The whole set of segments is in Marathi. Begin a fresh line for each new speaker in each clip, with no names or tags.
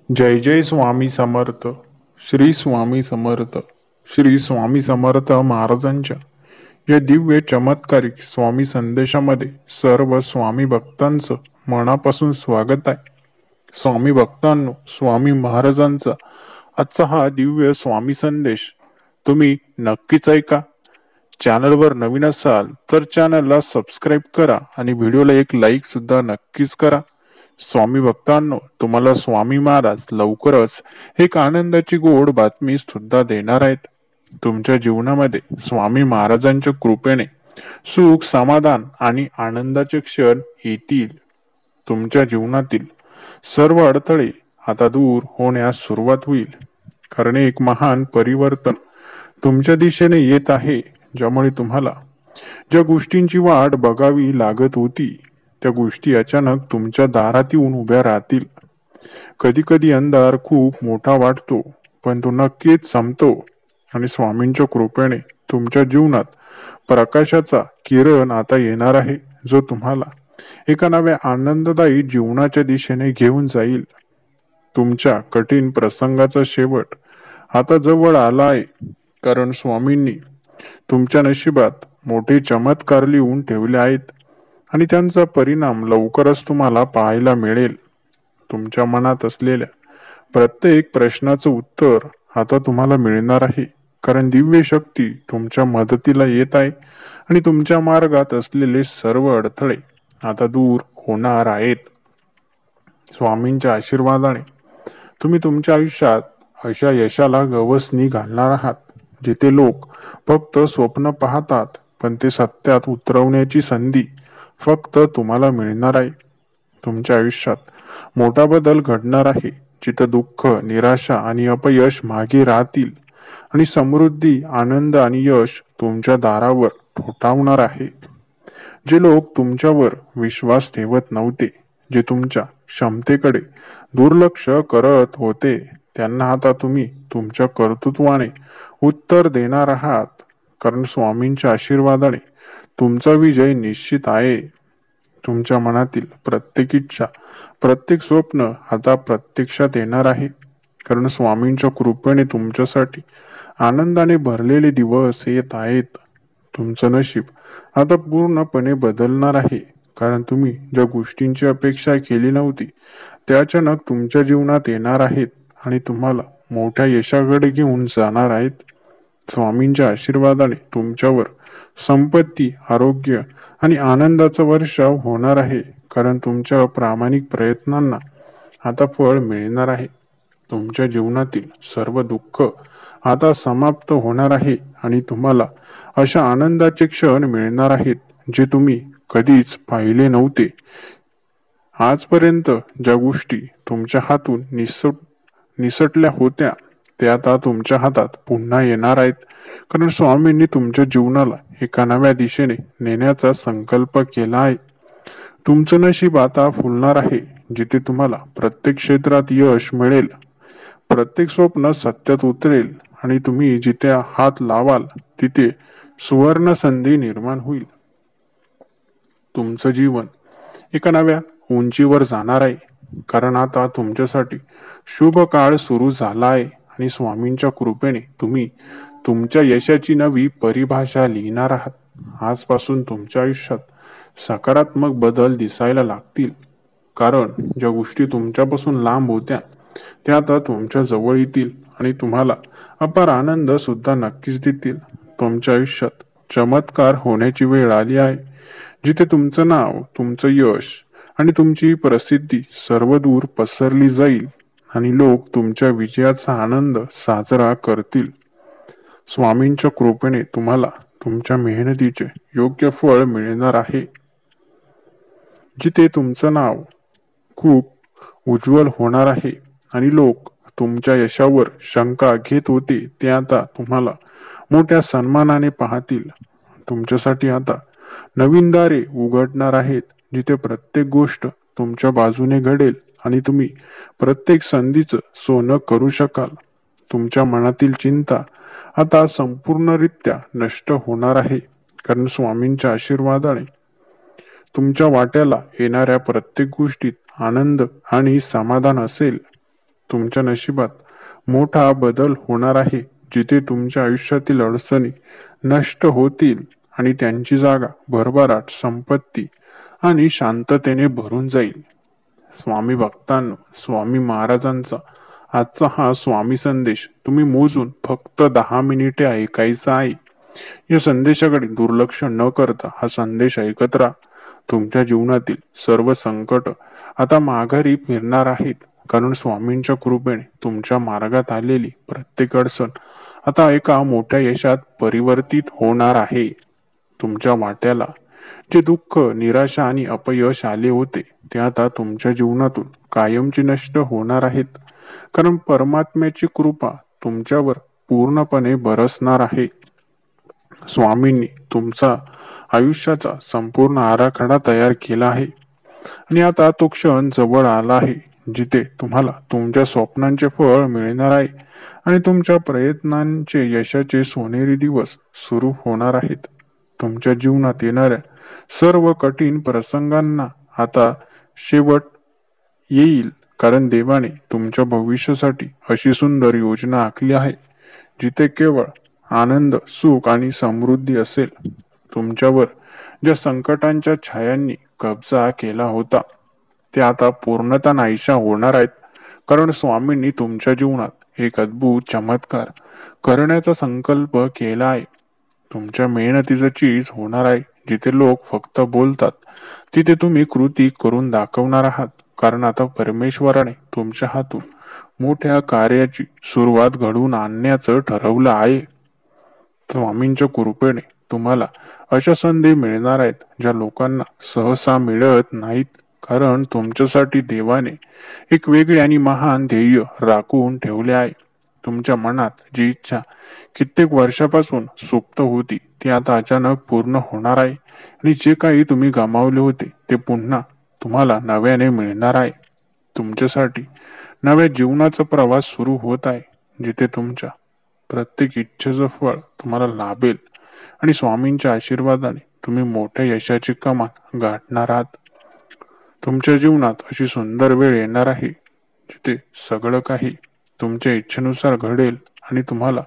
जय जय स्वामी समर्थ. श्री स्वामी समर्थ. श्री स्वामी समर्थ महाराजांच्या या दिव्य चमत्कारिक स्वामी संदेशामध्ये सर्व स्वामी भक्तांचं मनापासून स्वागत आहे. स्वामी भक्तांनो, स्वामी महाराजांचा आजचा हा दिव्य स्वामी संदेश तुम्ही नक्कीच ऐका. चॅनलवर नवीन असाल तर चॅनलला सबस्क्राईब करा आणि व्हिडिओला एक लाईक सुद्धा नक्कीच करा. स्वामी भक्तांनो, तुम्हाला स्वामी महाराज लवकरच एक आनंदाची गोड बातमी सुद्धा देणार आहेत. तुमच्या जीवनामध्ये स्वामी महाराजांच्या कृपेने सुख, समाधान आणि आनंदाचे क्षण येतील. तुमच्या जीवनातील सर्व अडथळे आता दूर होण्यास सुरुवात होईल, कारण एक महान परिवर्तन तुमच्या दिशेने येत आहे, ज्यामुळे तुम्हाला ज्या गोष्टींची वाट बघावी लागत होती त्या गोष्टी अचानक तुमच्या दारात येऊन उभ्या राहतील. कधी कधी अंधार खूप मोठा वाटतो, पण तो नक्कीच संपतो आणि स्वामींच्या कृपेने तुमच्या जीवनात प्रकाशाचा किरण आता येणार आहे, जो तुम्हाला एका नव्या आनंददायी जीवनाच्या दिशेने घेऊन जाईल. तुमच्या कठीण प्रसंगाचा शेवट आता जवळ आला आहे, कारण स्वामींनी तुमच्या नशिबात मोठे चमत्कार लिहून ठेवले आहेत आणि त्यांचा परिणाम लवकरच तुम्हाला पाहायला मिळेल. तुमच्या मनात असलेल्या प्रत्येक प्रश्नाचं उत्तर आता तुम्हाला मिळणार आहे, कारण दिव्य शक्ती तुमच्या मदतीला येत आहे आणि तुमच्या मार्गात असलेले सर्व अडथळे आता दूर होणार आहेत. स्वामींच्या आशीर्वादाने तुम्ही तुमच्या आयुष्यात अशा यशाला गवसणी घालणार आहात, जिथे लोक फक्त स्वप्न पाहतात, पण ते सत्यात उतरवण्याची संधी फक्त तुम्हाला मिळणार आहे. तुमच्या आयुष्यात मोठा बदल घडणार आहे, जिथे दुःख, निराशा आणि अपयश मागे राहतील आणि समृद्धी, आनंद आणि यश तुमच्या दारावर ठोठावणार आहे. जे लोक तुमच्यावर विश्वास ठेवत नव्हते, जे तुमच्या क्षमतेकडे दुर्लक्ष करत होते, त्यांना आता तुम्ही तुमच्या कर्तृत्वाने उत्तर देणार आहात, कारण स्वामींच्या आशीर्वादाने तुमचा विजय निश्चित आहे. तुमच्या मनातील प्रत्येक इच्छा, प्रत्येक स्वप्न आता प्रत्यक्षात येणार आहे, कारण स्वामींच्या कृपेने तुमच्यासाठी आनंदाने भरलेले दिवस येत आहेत. तुमचं नशीब आता पूर्णपणे बदलणार आहे, कारण तुम्ही ज्या गोष्टींची अपेक्षा केली नव्हती त्या अचानक तुमच्या जीवनात येणार आहेत आणि तुम्हाला मोठ्या यशाकडे घेऊन जाणार आहेत. स्वामींच्या आशीर्वादाने तुमच्यावर संपत्ती, आरोग्य आणि आनंदाचा वर्षाव होणार आहे, कारण तुमच्या प्रामाणिक प्रयत्नांना आता फळ मिळणार आहे. तुमच्या जीवनातील सर्व दुःख आता समाप्त होणार आहे आणि तुम्हाला अशा आनंदाचे क्षण मिळणार आहेत, जे तुम्ही कधीच पाहिले नव्हते. आजपर्यंत ज्या गोष्टी तुमच्या हातून निसटल्या होत्या ते आता तुमच्या हातात पुन्हा येणार आहेत, कारण स्वामींनी तुमच्या जीवनाला एका नव्या दिशेने नेण्याचा संकल्प केला आहे. तुमचं नशीब आता फुलणार आहे, जिथे तुम्हाला प्रत्येक क्षेत्रात यश मिळेल, प्रत्येक स्वप्न सत्यात उतरेल आणि तुम्ही जिथे हात लावाल तिथे सुवर्ण संधी निर्माण होईल. तुमचं जीवन एका नव्या उंचीवर जाणार आहे, कारण आता तुमच्यासाठी शुभ काळ सुरू झाला आहे आणि स्वामींच्या कृपेने तुम्ही तुमच्या यशाची नवी परिभाषा लिहिणार आहात. आजपासून तुमच्या आयुष्यात सकारात्मक बदल दिसायला लागतील, कारण ज्या गोष्टी तुमच्यापासून लांब होत्या त्या आता तुमच्या जवळ येतील आणि तुम्हाला अपार आनंद सुद्धा नक्कीच देतील. तुमच्या आयुष्यात चमत्कार होण्याची वेळ आली आहे, जिथे तुमचं नाव, तुमचं यश आणि तुमची प्रसिद्धी सर्व दूर पसरली जाईल आणि लोक तुमच्या विजयाचा आनंद साजरा करतील. स्वामींच्या कृपेने तुम्हाला तुमच्या मेहनतीचे योग्य फळ मिळणार आहे. जिथे तुमचं नाव खूप उज्ज्वल होणार आहे आणि लोक तुमच्या यशावर शंका घेत होते ते आता तुम्हाला मोठ्या सन्मानाने पाहतील. तुमच्यासाठी आता नवीन दारे उघडणार आहेत, जिथे प्रत्येक गोष्ट तुमच्या बाजूने घडेल आणि तुम्ही प्रत्येक संधीचं सोनं करू शकाल. तुमच्या मनातील चिंता आता संपूर्णरित्या नष्ट होणार आहे, कारण स्वामींच्या आशीर्वादाने तुमच्या वाट्याला येणाऱ्या प्रत्येक गोष्टीत आनंद आणि समाधान असेल. तुमच्या नशिबात मोठा बदल होणार आहे, जिथे तुमच्या आयुष्यातील अडचणी नष्ट होतील आणि त्यांची जागा भरभराट, संपत्ती आणि शांततेने भरून जाईल. स्वामी भक्तांनो, स्वामी महाराजांचा आजचा हा स्वामी संदेश तुम्ही मोजून फक्त 10 मिनिटे ऐकायचा आहे. या संदेशाकडे दुर्लक्ष न करता हा संदेश ऐकत राहा. तुमच्या जीवनातील सर्व संकट आता माघारी फिरणार आहेत, कारण स्वामींच्या कृपेने तुमच्या मार्गात आलेली प्रत्येक अडचण आता एका मोठ्या यशात परिवर्तित होणार आहे. तुमच्या वाट्याला जे दुःख, निराशा आणि अपयश आले होते ते आता तुमच्या जीवनातून कायमचे नष्ट होणार आहेत, कारण परमात्म्याची कृपा तुमच्यावर पूर्णपणे बरसणार आहे. स्वामींनी तुमचा आयुष्याचा संपूर्ण आराखडा तयार केला आहे आणि आता तो क्षण जवळ आला आहे, जिथे तुम्हाला तुमच्या स्वप्नांचे फळ मिळणार आहे आणि तुमच्या प्रयत्नांचे यशाचे सोनेरी दिवस सुरू होणार आहेत. तुमच्या जीवनात येणाऱ्या सर्व कठीण प्रसंगांना आता शेवट येईल, कारण देवाने तुमच्या भविष्यासाठी अशी सुंदर योजना आखली आहे, जिथे केवळ आनंद, सुख आणि समृद्धी असेल. तुमच्यावर ज्या संकटांच्या छायांनी कब्जा केला होता ते आता पूर्णतः नाहीशा होणार आहेत, कारण स्वामींनी तुमच्या जीवनात एक अद्भुत चमत्कार करण्याचा संकल्प केला आहे. तुमच्या मेहनतीचं चीज होणार आहे. जिथे लोक फक्त बोलतात तिथे तुम्ही कृती करून दाखवणार आहात, कारण आता परमेश्वराने तुमच्या हातून मोठ्या कार्याची सुरुवात घडवून आणण्याचं ठरवलं आहे. स्वामींच्या कृपेने तुम्हाला अशा संधी मिळणार आहेत ज्या लोकांना सहसा मिळत नाहीत, कारण तुमच्यासाठी देवाने एक वेगळे आणि महान ध्येय राखून ठेवले आहे. तुमच्या मनात जी इच्छा कित्येक वर्षापासून सुप्त होती ती आता अचानक पूर्ण होणार आहे आणि जे काही तुम्ही गमावले होते ते पुन्हा तुम्हाला नव्याने मिळणार आहे. तुमच्यासाठी नव्या जीवनाचा प्रवास सुरू होत आहे, जिथे तुमच्या प्रत्येक इच्छेचं फळ तुम्हाला लाभेल आणि स्वामींच्या आशीर्वादाने तुम्ही मोठ्या यशाची कमान गाठणार आहात. तुमच्या जीवनात अशी सुंदर वेळ येणार आहे जिथे सगळं काही तुमच्या इच्छेनुसार घडेल आणि तुम्हाला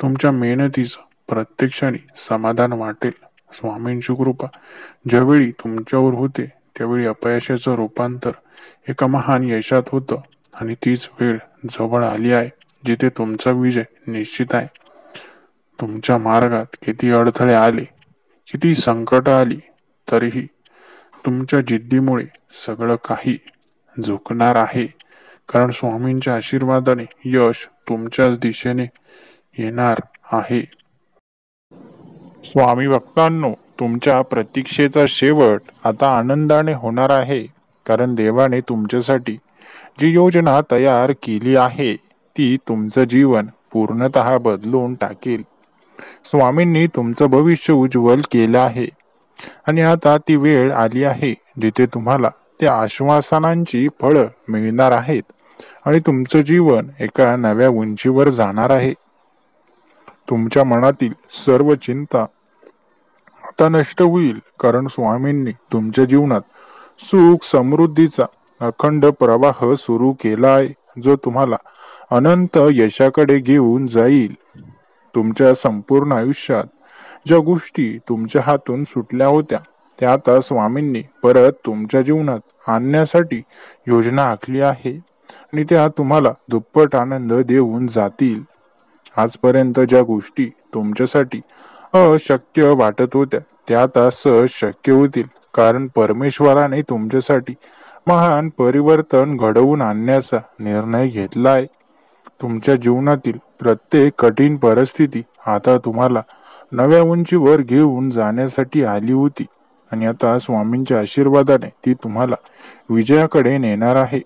तुमच्या मेहनतीचं प्रत्येक क्षणी समाधान वाटेल. स्वामींची कृपा ज्यावेळी तुमच्यावर होते त्यावेळी अपयशाचं रूपांतर एका महान यशात होतं आणि तीच वेळ जवळ आली आहे जिथे तुमचा विजय निश्चित आहे. तुमच्या मार्गात किती अडथळे आले, किती संकट आली, तरीही तुमच्या जिद्दीमुळे सगळं काही झुकणार आहे, कारण स्वामींच्या आशीर्वादाने यश तुमच्याच दिशेने येणार आहे. स्वामी भक्तांनो, तुमच्या प्रतीक्षेचा शेवट आता आनंदाने होणार आहे, कारण देवाने तुमच्यासाठी जी योजना तयार केली आहे ती तुमचं जीवन पूर्णतः बदलून टाकेल. स्वामींनी तुमचं भविष्य उज्ज्वल केलं आहे आणि आता ती वेळ आली आहे जिथे तुम्हाला त्या आश्वासनांची फळं मिळणार आहेत आणि तुमचं जीवन एका नव्या उंचीवर जाणार आहे. तुमच्या मनातील सर्व चिंता आता नष्ट होईल, कारण स्वामींनी तुमच्या जीवनात सुख समृद्धीचा अखंड प्रवाह सुरू केला आहे, जो तुम्हाला अनंत यशाकडे घेऊन जाईल. तुमच्या संपूर्ण आयुष्यात ज्या गोष्टी तुमच्या हातून सुटल्या होत्या त्या आता स्वामींनी परत तुमच्या जीवनात आणण्यासाठी योजना आखली आहे आणि त्या तुम्हाला दुप्पट आनंद देऊन जातील. आजपर्यंत ज्या गोष्टी तुमच्यासाठी अशक्य वाटत होत्या त्या आता सहज शक्य होतील, कारण परमेश्वराने तुमच्यासाठी महान परिवर्तन घडवून आणण्याचा निर्णय घेतला आहे. तुमच्या जीवनातील प्रत्येक कठीण परिस्थिती आता तुम्हाला नव्या उंचीवर घेऊन जाण्यासाठी आली होती आणि आता स्वामींच्या आशीर्वादाने ती तुम्हाला विजयाकडे नेणार आहे.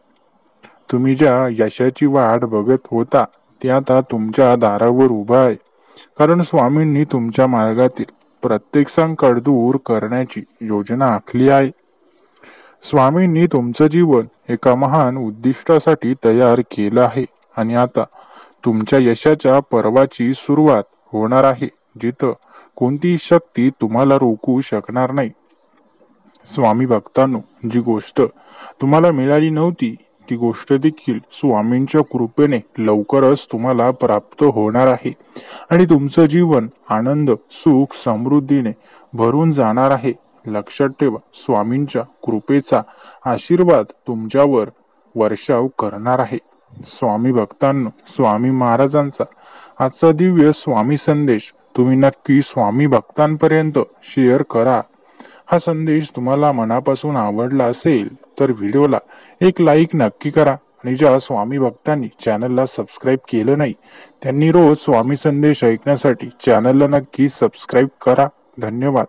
तुम्ही ज्या यशाची वाट बघत होता ते आता तुमच्या दारावर उभा आहे, कारण स्वामींनी तुमच्या मार्गातील प्रत्येक संकट दूर करण्याची योजना आखली आहे. स्वामींनी तुमचं जीवन एका महान उद्दिष्टासाठी तयार केलं आहे आणि आता तुमच्या यशाच्या पर्वाची सुरुवात होणार आहे, जिथं कोणतीही शक्ती तुम्हाला रोखू शकणार नाही. स्वामी भक्तांनो, जी गोष्ट तुम्हाला मिळाली नव्हती ती गोष्ट देखील स्वामींच्या कृपेने लवकरच तुम्हाला प्राप्त होणार आहे आणि तुमचं जीवन आनंद सुख समृद्धीने भरून जाणार आहे. लक्षात ठेवा, स्वामींच्या कृपेचा आशीर्वाद तुमच्यावर वर्षाव करणार आहे. स्वामी भक्तांनो, स्वामी महाराजांचा आजचा दिव्य स्वामी संदेश तुम्ही नक्की स्वामी भक्तांपर्यंत शेअर करा. हा संदेश तुम्हाला मनापासून आवडला असेल तर व्हिडिओला एक लाईक नक्की करा आणि ज्या स्वामी भक्तांनी चॅनलला सबस्क्राईब केलं नाही त्यांनी रोज स्वामी संदेश ऐकण्यासाठी चॅनलला नक्की सबस्क्राईब करा. धन्यवाद.